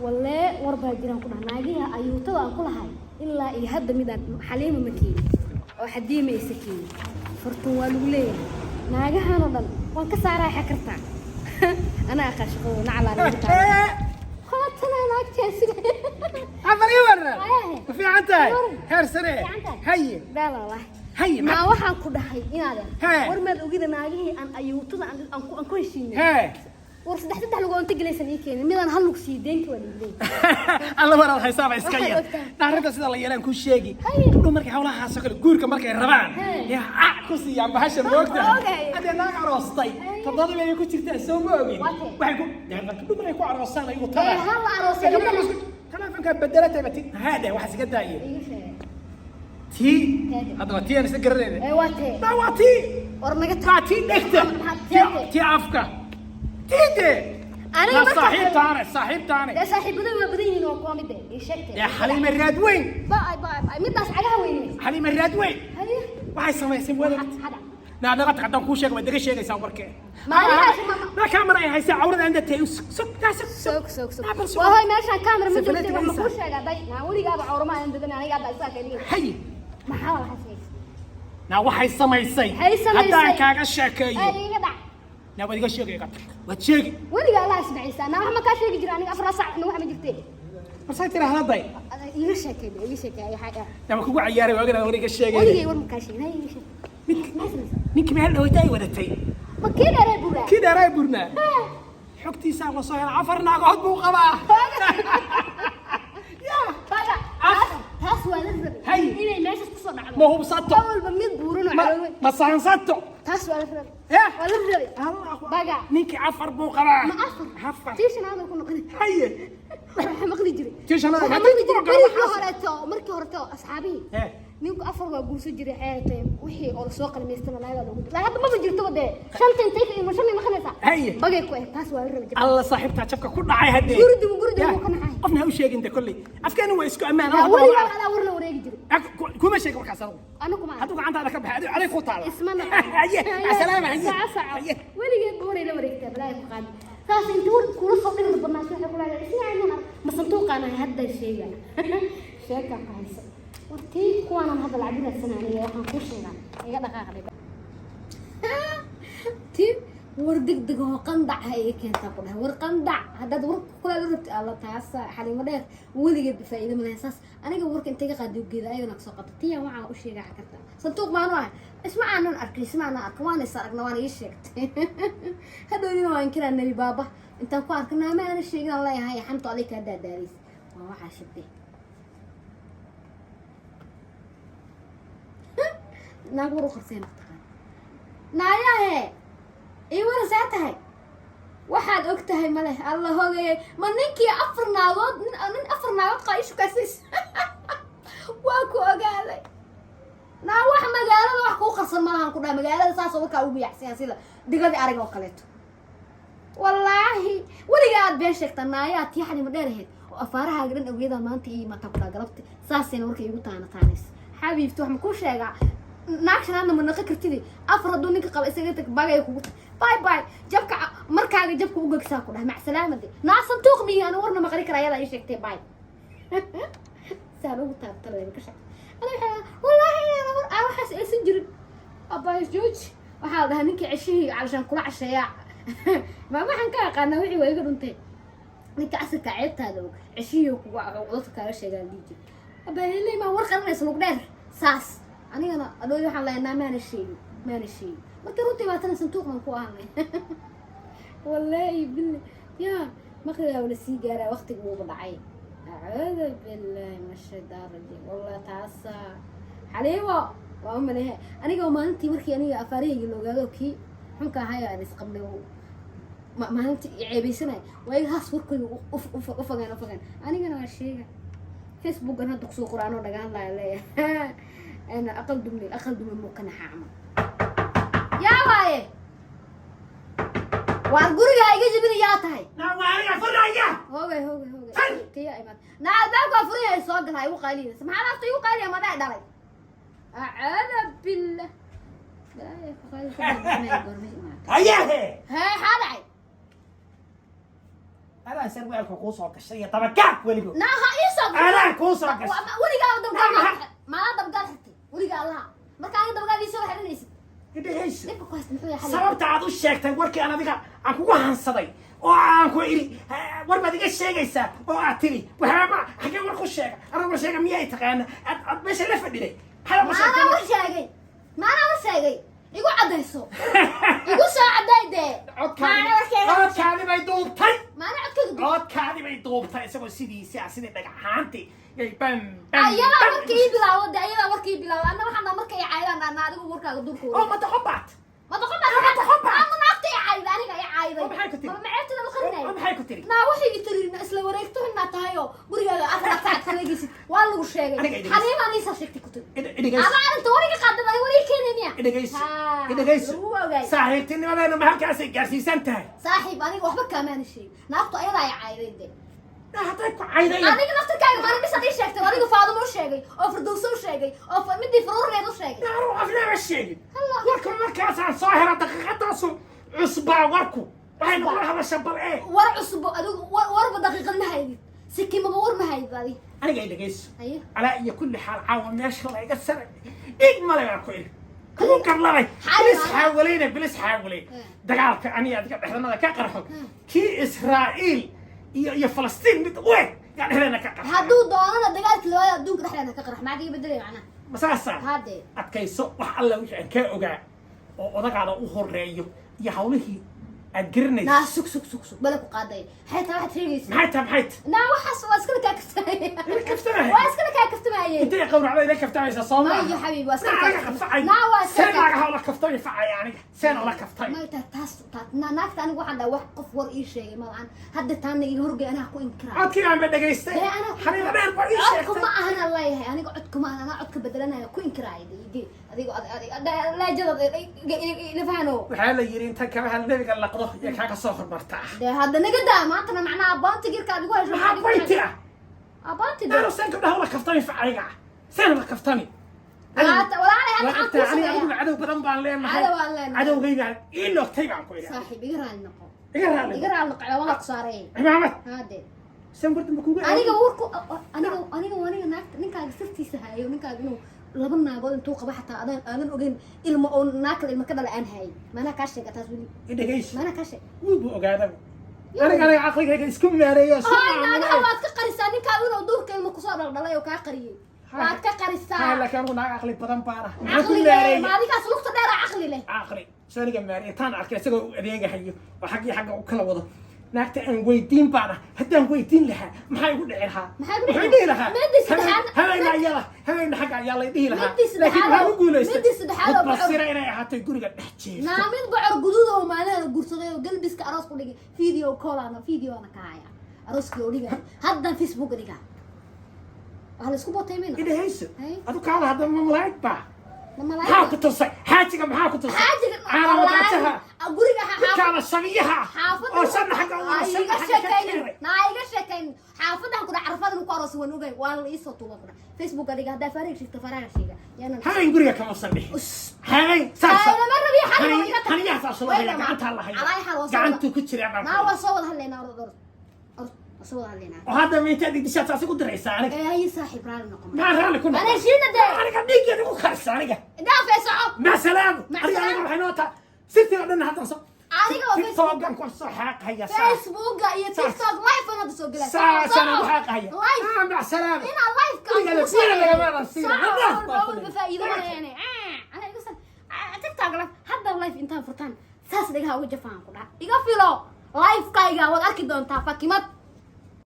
والله وربا جيران كنا ناقيها أيوتوا أن كل هاي إلا يهد ميدان حليم مكين أو حديم يسكين فرتوا لوليه ناقيها نضل وانكسر رايح كرتان أنا أخشقو نعلى خلاص أنا ناقتي عفري ورا ما في عندك هير سريع هي لا لا لا هي ما waxaan ku dhahay inaad war maad ogida naagihii aan ayuutada aan ku heshiinay war saddex lagu inta galaysan ii keenay midaan hal lug sii deynta waa dhigay alla wara xisaab iska yar dhaarada sida la yeelan ku sheegi gabdho markay hawlaha soo kale guurka markay rabaan yaa ku siiyaan bahasha moogta hadda naag aroostay toddoba ay ku jirtaa soo moogin waxay ku gabdho markay ku aroosaan ay ugu tagaan hal aroosay telefonka bedelatay bati hada waxa iska daayay تي هذا تي أنا سكرني أيوة تي ما تي ورنقة تي نكتة تي أفكا تي ده أنا صاحب تاني يا صاحب بدو بديني وقوامي ده يشكت يا حليم الراد وين باي مداس عليها وين حليم الراد وين هي واحد سوي ولا لا لا تقدم كل شيء بدك شيء يسوي بركة ما كاميرا هي ساعة عندها تي سك وهاي ماشي كاميرا مدري ما كل شيء قاعد ما ولي قاعد عورما عندنا أنا قاعد أساك هي ما حاول حسيت نا waxay samaysay hadda kaaga sheekeeyo ay iga dhac na wadiga sheegay wad sheegi waliga Allah ismacaysa na wax ma ka sheegi jiraan aniga afar saac wax ma jirtay marsay tiraahday iga sheekay ay xaqa na kugu ciyaaray waagana wadiga sheegay waliga war ma ka sheegay iga sheegay ninki meel dhawtay wadatay ma kii dheeray burna xogtiisa waa soo hel afar naaqood buu qabaa هاي إني ماشي تصنع ما هو بسطة أول بميت بورون وعلوي ما صار سطة تاس ولا فرد إيه ولا فرد الله بقى نيكي عفر بوقرا ما عفر تيش أنا هذا كنا قلنا هي مقدي جري تيش أنا مقدي جري مركي هرتو أصحابي نيوك عفر وأقول سجري حياتي وحي أول سوق اللي يستمع لا لا هذا ما بيجري تو ده شنطة تيجي مشان ما خلصها هي بقى كويس تاس ولا فرد الله صاحبتها شبكة كل عاي هدي قرد مو كنا عاي قفنا هو شيء أنت كلي أفكار هو يسكو أمان لا ولا على ورنا وريق جري كم شيء كم كسر أنا كمان هذوك عند هذا كبه هذا عليه خطالة اسمنا السلام عليكم ولي بوري لو ريكتب لا يفقد ساس انت كل صوت البرنامج يقول لك اسمع انا مسنطوق انا هذا الشيء شيكا قايس ورتي كوانا هذا العبيد السنانيه waxaan ku sheegaa iga dhaqaaqday ti wardegdeg oo qandac hay keenta ku dhahay war qandac hadda war kula rabti alla taas xalimo dheer wadigeed faa'iido ma leh saas aniga warka inta ka qaadi geeda ayana soo qabtay waxaan u sheegaa kartaa santuuq ma aan اسمع عنن أركي اسمع أنا أكوان سارقنا وأنا يشكت هذا اللي ما ينكر النبي بابا أنت فاركنا ما أنا الشيء الله هاي حمت عليك هذا داريس ما راح أشبه نقول خرسين اختار نايا هي إيه ورا ساعتها واحد أكتها مله الله هو ما نكي أفرنا واد من أفرنا واد قايش كاسيس واكو أقالي naa wax magaalada wax ku qarsan ma lahan ku dhahay magaalada saas oo ka u biyacsan sida digada ariga oo kaleeto wallaahi waliga aad been sheegtaa naayaa tii xalimo dheeraheed oo afaaraha garan awgeeda maanta ii mata ku galabta saasina warka igu taanays xabiibti wax ma ku sheegaa naagshanaadna ma naqa kartidi afar hadduu ninka qaba isaga tag bagay kugu باي باي جبك مركاga jabka u gagsaa ku dhahay mac salaamade naa santuuq miyaan warna maqri karayada ay sheegtay باي saaro taabtay ka shaqo والله أنا أحس أسجل أبا يجوج وحاول ده نك عشيه علشان كل عشية ما حنكا قانا وعي ويقول أنت نك عسل كعيت هذا عشيه وعوضتك على شيء قال ليجي أبا اللي ما ورق الناس مقدر ساس أنا أقول له حلا إنه ما نشيء ما تروتي ما تنسى توق من قوامي والله بالله يا ما خذ ولا سيجارة وقتك مو بضعي أعوذ بالله من الشيطان الرجيم والله تعصى حليوة وأم لها أنا جو ما أنتي مركي أنا أفاريه لو قالوا كي هم كهاي أنا سقبله ما أنتي عيبي سنة وإيه هاسوركي أفقان أنا جانا شيء فيسبوك أنا تقصو قرآن ولا قال لا أنا أقل دمي ممكن أعمل يا واي وأقولي هاي جبني يا تاي نعم يا فريا هوجي كيا إيمان نعم باكو فريا يسوق هاي وقالين سمعنا أفتي وقالين ما ده داري أعوذ بالله لا يا فخاي هيا هاي حالي أنا سروالك وقوصك الشيء طبعا كعب وليكو ناها إيش أنا قوصك ولي قال دبقان ما دبقان حتى ولي قال لها ما كان دبقان يسوي حرنيس إيه إيش ليك كويس محوية حلو sababta aad u sheegtay warkii aan adiga aan kugu hansaday oo aan ku iri war baad iga sheegaysaa oo aad tiri waxaaba xagee war ku sheega anagu sheega miyay taqaana aad meesha la fadhiday ما أنا وشاقي ما أنا وشاقي يقول عديسو يقول ساعة عدايدة ما أنا وشاقي codkaadi bay duubtay ما أنا عدك codkaadi bay duubtay isagoo sidiisa sidii dhagaxaantii yay bam أيها مركي بلاو ده أيها مركي بلاو أنا وحنا مركي عايلة أنا أنا أقول مركي أقول كوري oo ma taqabat ما تقبل ما تقبل أنا نعطي عايلة أنا جاي عايلة oo maxay ku tiri ما معرفت أنا oo بخلني maxay ku tiri نا وحي يتري إسلا وريكتو إن تهايو بري أفرع ساعة خليجي والله وشاقي حنيم أنا يسا شكتي كتير idhigays أنا أنت وريك قادم أي وريك هنا idhigays ها idhigays هو جاي saaxiibtinimadeena maxalkaasay gaarsiisan tahay صاحب أنا وحبك كمان الشيء نعطي أيضا يا عايلة دي hadday ku cayday أنا نفس الكلام ما أنا بس أدي شكتي وأنا فاضي مو شاقي أو فردوس مو شاقي أو مدي فرور ريدو شاقي نعرف أفلام الشيء الله warku markaasaan soo hela daqiiqadaasu cusbaa warku waxay noqon hadasha bal ee ورا عصب أدو ورا بدقيقة ما هيدي سكي ما بور ما هيدي هذه aniga ay dhegayso أيه calaa iyo kulli xaal caawa meesha la iga saray ig male baan ku iri kugu qarlabay bilis xaawalayna bilis xaawalay dagaalka aniga adiga dhexdanada ka qarxo kii Israa'iil iyo Falastiin mid weyn yaa dhexdana ka qarxo هادو دورنا دقالك اللي ولا دوك دحلنا كقرح ما عاد يبدل معنا masaasa هادي adkayso wax alla wixii aan ka ogaa oo odagaada u horeeyo iyo hawlihii aad garanayso نا سك بلك قاضي حتى واحد تريس maxay tahay نا وحس واسكن كاكفتماي كفتماي واسكن كاكفتماي انت يا قبر علي كفتمايسا ما صوما يا حبيبي واسكن نا نا واسكن سين laga hawla kaftay facay yani seen la kaftay ما تاس naagta anigu waxaan dhahay wax qof war ii sheegay malahan hadda taana ii horgay anaa ku inkiraa codkii aan ba dhageystay xariir dheer baa ii codku sheegtay ma ahan alla yahay aniga codku ma ahan codka bedelanaya ku inkiraayay adigo laajada ilafahano waxaa la yiri inta kabaha nabiga laqdo iyo kaaga soo hormarta de hadda naga daa maantana macnaha abaanti girka adigu hesho maxaa bayti ah abaanti daro seen ka hawla kaftay facayga seen la kaftani walaalay hadda aan ku ani sameeyaa adigu cadow badan baan leenahay cadow aan leenahay cadowgayga ii noqtay baan ku iri saaxiib iga raali noqo iga raali iga raali noqo waa ku saaray imaamad hade seen barta ma kugu aniga warku aniga naagta ninkaaga sirtiisa hayo ninkaaga inuu laba naagood intuu qaba xataa aadan ogeyn ilmo oo naakal ilmo ka dhala aan hayay maanaa kaa sheega taas weli idhagayso maanaa kaa sheeg wuu bu ogaaday aniga aqligayga isku maareeyo naagaha waad ka qarisaa ninkaaga inuu duurka ilmo kusoo dhaldhalay oo kaa qariyey waad ka qarisaa laakiin anigu naag aqli badan baana caqliga maadigaas lugta dheer caqli leh caqli sooniga maareeyo taan arkay isagoo adeegahayo oo xagga u kala wado naagta aan weydiin baana haddaan weydiin lahaa maxay ugu dhici lahaa maxay dhihi lahaa habeenna ayada habeenna xagga ayaa lay dhihi lahaa laakiin waxaa u guulaystay basira inay ahaatay guriga dhex jeesto naa mid bocor guduud oo maalin guursaday oo galbiska aroos ku dhigay video call ana ka haya arooskii oo dhigay hadda Facebook dhiga waxa la isku bootay meel idhayso adu kaala hadda ma malaa'ig baa ما maxaa ku tusay xaajiga maxaa ku tusay xaajiga guriga kaala shabiyaha oo shan xagga oo shan xagga iga sheekayn xaafadahan ku carfada ku aroos wan ogay waa la isoo tuuba ku Facebook adiga hada fariiq shifta faraaga sheega yana habeen guriga kama sabix habeen saasa ma rabi haniya saasoo gacanta la hayo gacantu ku jira ma waa soo wada hadlayna soo wada hadlayna hada meetadi dishaad saasi ku diraysaa aniga ay saaxiib raali noqon ma raali ku ana shiina de aniga dhiigga ku karsa aniga daa feesaco ma salaam aniga waxay noota sirtii oo dhan hadda soo aniga oo Facebook kan ku soo xaqaya Facebook iyo TikTok live ana soo galay sana xaqaya ma salaam ina live ka ku soo laga faa'iido leeyane ana iga san TikTok la hadda live inta furtaan saas dhigaha uga jafaan ku dhac iga filo live kayga wad arki doontaa fakimad